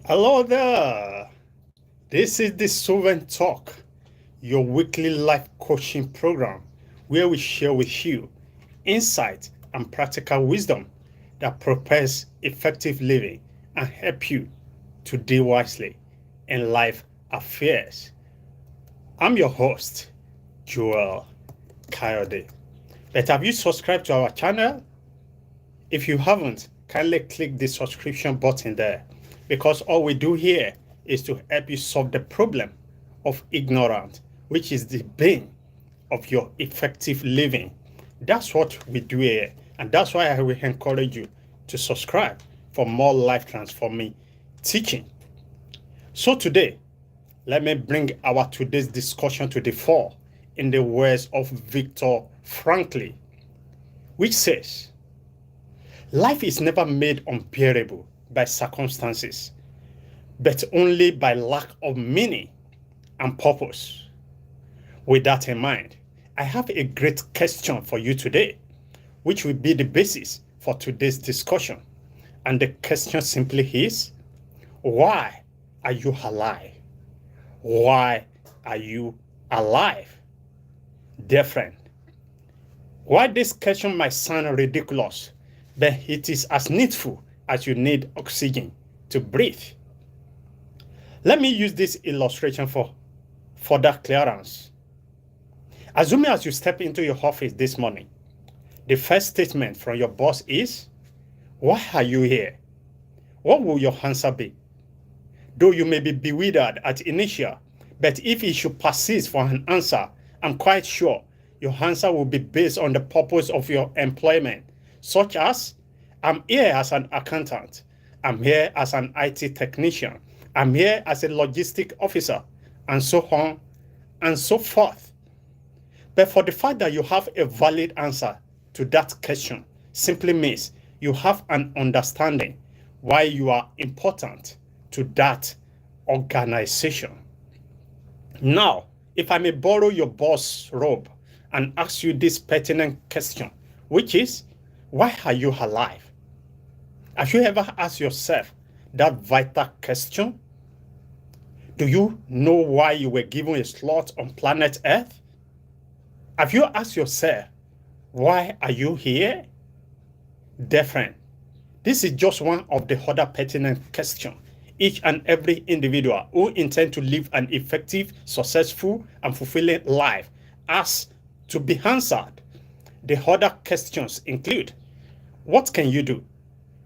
Hello there. This is the Solvent Talk, your weekly life coaching program where we share with you insight and practical wisdom that prepares effective living and help you to deal wisely in life affairs. I'm your host, JoelKayode. But have you subscribed to our channel? If you haven't, kindly click the subscription button there because all we do here is to help you solve the problem of ignorance, which is the bane of your effective living. That's what we do here, and that's why I will encourage you to subscribe for more life transforming teaching. So today, let me bring our today's discussion to the fore in the words of Viktor Frankl, which says, life is never made unbearable by circumstances, but only by lack of meaning and purpose. With that in mind, I have a great question for you today, which will be the basis for today's discussion. And the question simply is, why are you alive? Why are you alive? Dear friend, while this question might sound ridiculous, but it is as needful as you need oxygen to breathe. Let me use this illustration for further clearance. Assuming as you step into your office this morning, the first statement from your boss is, why are you here? What will your answer be? Though you may be bewildered at initial, but if he should persist for an answer, I'm quite sure your answer will be based on the purpose of your employment, such as, I'm here as an accountant, I'm here as an IT technician, I'm here as a logistic officer, and so on and so forth. But for the fact that you have a valid answer to that question simply means you have an understanding why you are important to that organization. Now, if I may borrow your boss robe and ask you this pertinent question, which is, why are you alive? Have you ever asked yourself that vital question? Do you know why you were given a slot on planet Earth? Have you asked yourself, why are you here? Dear friend, this is just one of the other pertinent questions each and every individual who intend to live an effective, successful, and fulfilling life has to be answered. The other questions include, what can you do?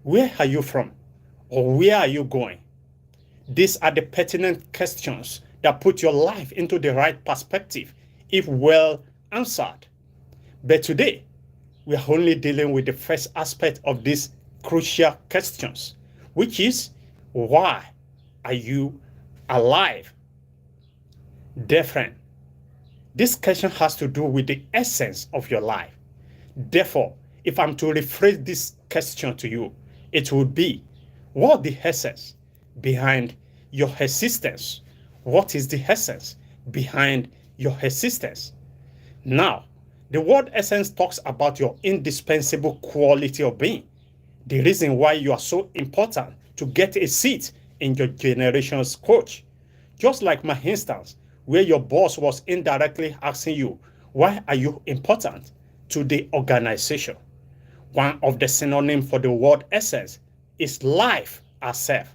Where are you from? Or where are you going? These are the pertinent questions that put your life into the right perspective if well answered. But today, we are only dealing with the first aspect of these crucial questions, which is, why are you alive? Dear friend, this question has to do with the essence of your life. Therefore, if I'm to rephrase this question to you, it would be, what the essence behind your existence? What is the essence behind your existence? Now, the word essence talks about your indispensable quality of being, the reason why you are so important to get a seat in your generation's coach. Just like my instance, where your boss was indirectly asking you, why are you important to the organization? One of the synonyms for the word essence is life itself.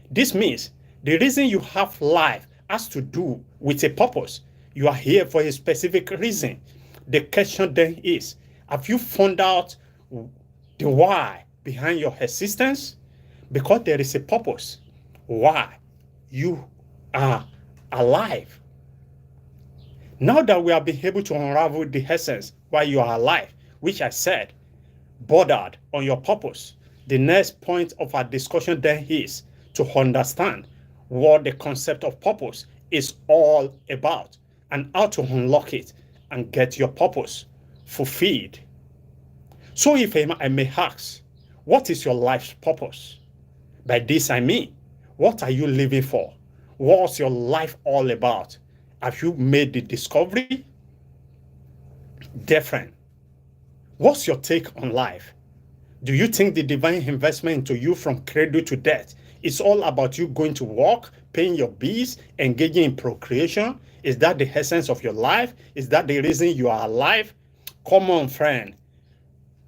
This means the reason you have life has to do with a purpose. You are here for a specific reason. The question then is, have you found out the why behind your existence? Because there is a purpose why you are alive. Now that we have been able to unravel the essence why you are alive, which I said, bordered on your purpose, the next point of our discussion then is to understand what the concept of purpose is all about and how to unlock it and get your purpose fulfilled. So if I may ask, what is your life's purpose? By this I mean, what are you living for? What's your life all about? Have you made the discovery? Dear friend, what's your take on life? Do you think the divine investment into you from cradle to death It's all about you going to work, paying your bills, engaging in procreation. Is that the essence of your life? Is that the reason you are alive? Come on, friend.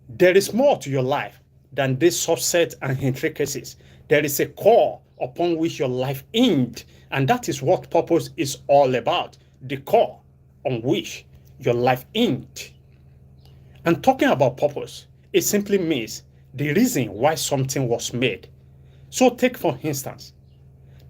There is more to your life than this subset and intricacies. There is a core upon which your life hinged, and that is what purpose is all about. The core on which your life hinged. And talking about purpose, it simply means the reason why something was made. So take for instance,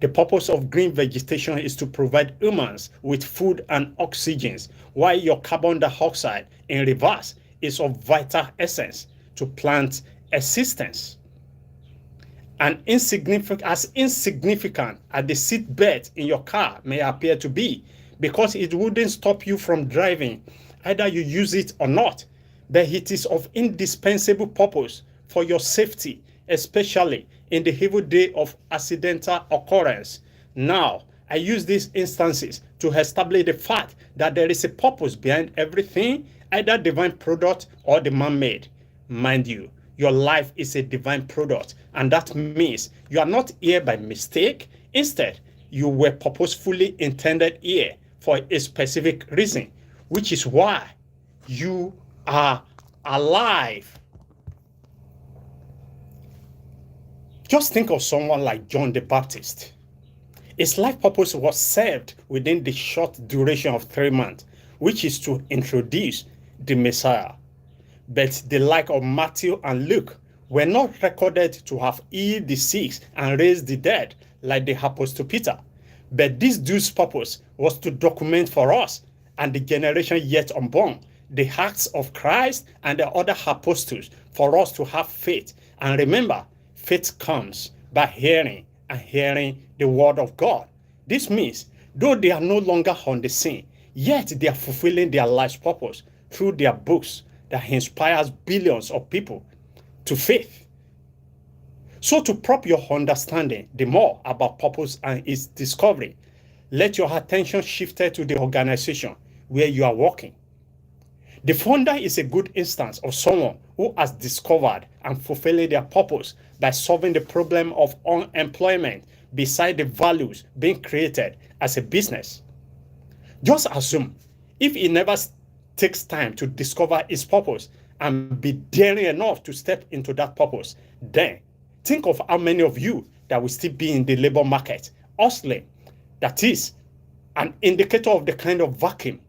the purpose of green vegetation is to provide humans with food and oxygen, while your carbon dioxide in reverse is of vital essence to plant existence. And insignificant as the seat belt in your car may appear to be, because it wouldn't stop you from driving, either you use it or not, but it is of indispensable purpose for your safety, especially in the evil day of accidental occurrence. Now, I use these instances to establish the fact that there is a purpose behind everything, either divine product or the man-made. Mind you, your life is a divine product, and that means you are not here by mistake. Instead, you were purposefully intended here for a specific reason, which is why you are alive. Just think of someone like John the Baptist. His life purpose was served within the short duration of 3 months, which is to introduce the Messiah. But the like of Matthew and Luke were not recorded to have healed the sick and raised the dead like the Apostle Peter. But this dude's purpose was to document for us and the generation yet unborn the acts of Christ and the other apostles for us to have faith. And remember, faith comes by hearing, and hearing the word of God. This means, though they are no longer on the scene, yet they are fulfilling their life's purpose through their books that inspires billions of people to faith. So to prop your understanding the more about purpose and its discovery, let your attention shift to the organization where you are working. The founder is a good instance of someone who has discovered and fulfilling their purpose by solving the problem of unemployment beside the values being created as a business. Just assume if he never takes time to discover his purpose and be daring enough to step into that purpose, then think of how many of you that will still be in the labor market hustling. That is an indicator of the kind of vacuum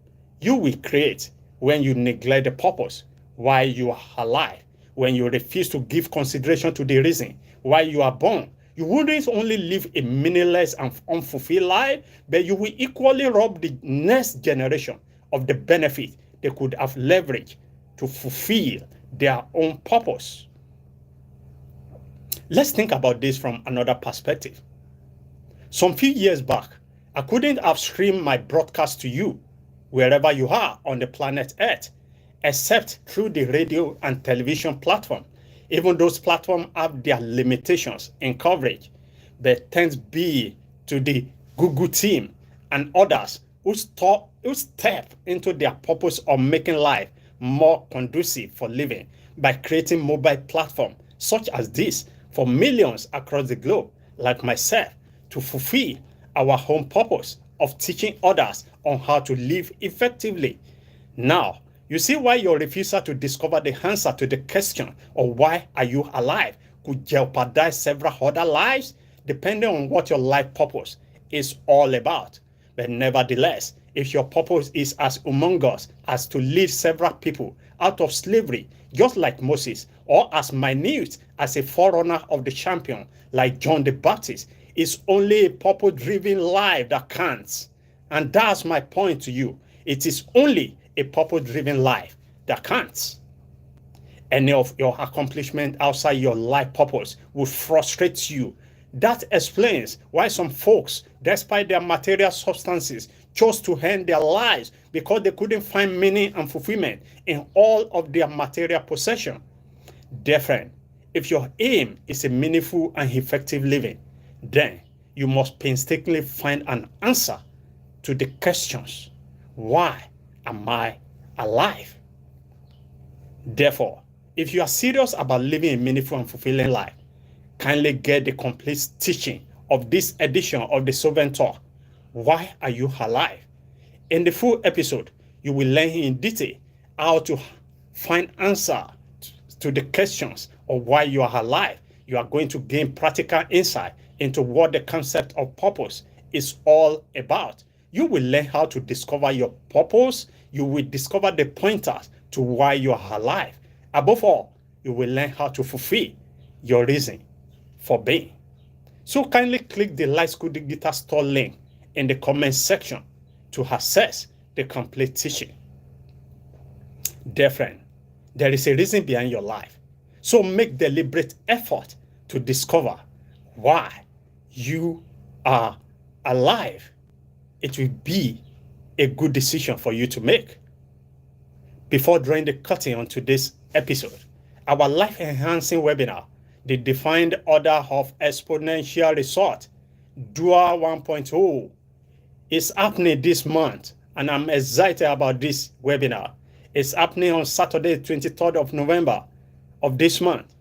you will create when you neglect the purpose while you are alive, when you refuse to give consideration to the reason why you are born. You wouldn't only live a meaningless and unfulfilled life, but you will equally rob the next generation of the benefit they could have leveraged to fulfill their own purpose. Let's think about this from another perspective. Some few years back, I couldn't have streamed my broadcast to you wherever you are on the planet Earth, except through the radio and television platform. Even those platforms have their limitations in coverage, but thanks be to the Google team and others who step into their purpose of making life more conducive for living by creating mobile platforms such as this for millions across the globe, like myself, to fulfill our home purpose of teaching others on how to live effectively. Now, you see why your refusal to discover the answer to the question of why are you alive could jeopardize several other lives, depending on what your life purpose is all about. But nevertheless, if your purpose is as humongous as to lead several people out of slavery, just like Moses, or as minute as a forerunner of the champion, like John the Baptist, it's only a purpose-driven life that counts. And that's my point to you. It is only a purpose-driven life that counts. Any of your accomplishment outside your life purpose will frustrate you. That explains why some folks, despite their material substances, chose to end their lives because they couldn't find meaning and fulfillment in all of their material possession. Dear friend, if your aim is a meaningful and effective living, then you must painstakingly find an answer to the questions, why am I alive? Therefore, if you are serious about living a meaningful and fulfilling life, kindly get the complete teaching of this edition of the Solvent Talk. Why are you alive? In the full episode, you will learn in detail how to find answer to the questions of why you are alive. You are going to gain practical insight into what the concept of purpose is all about. You will learn how to discover your purpose. You will discover the pointers to why you are alive. Above all, you will learn how to fulfill your reason for being. So kindly click the Life School Digital Store link in the comment section to access the complete teaching. Dear friend, there is a reason behind your life. So make deliberate effort to discover why you are alive. It will be a good decision for you to make. Before drawing the curtain on today's episode, our life-enhancing webinar, The Defined Order of Exponential Result, DUA 1.0, is happening this month, and I'm excited about this webinar. It's happening on Saturday, 23rd of November of this month,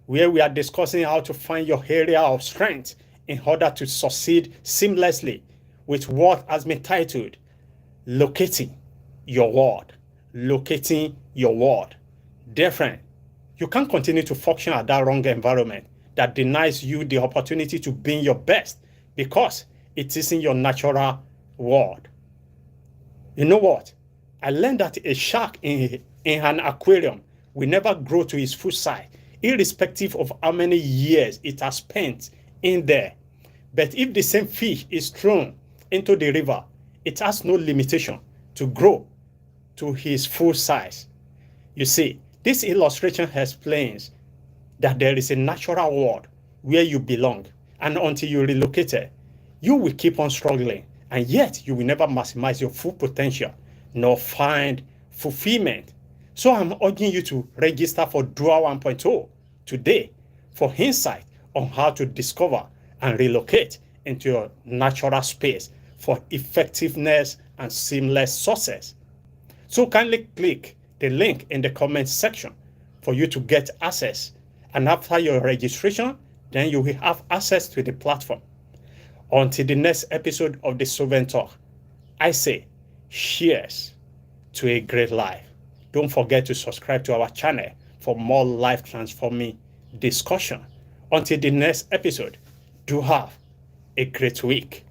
where we are discussing how to find your area of strength in order to succeed seamlessly with what has been titled Locating Your World. Locating your world. Dear friend, you can't continue to function at that wrong environment that denies you the opportunity to be your best because it isn't your natural world. You know what? I learned that a shark in an aquarium will never grow to its full size, irrespective of how many years it has spent in there. But if the same fish is thrown into the river, it has no limitation to grow to his full size. You see, this illustration explains that there is a natural world where you belong, and until you relocate it, you will keep on struggling, and yet you will never maximize your full potential nor find fulfillment. So I'm urging you to register for DUA 1.0 today for insight on how to discover and relocate into your natural space for effectiveness and seamless success. So kindly click the link in the comment section for you to get access. And after your registration, then you will have access to the platform. Until the next episode of the Solvent Talk, I say cheers to a great life. Don't forget to subscribe to our channel for more life transforming discussion. Until the next episode, do have a great week.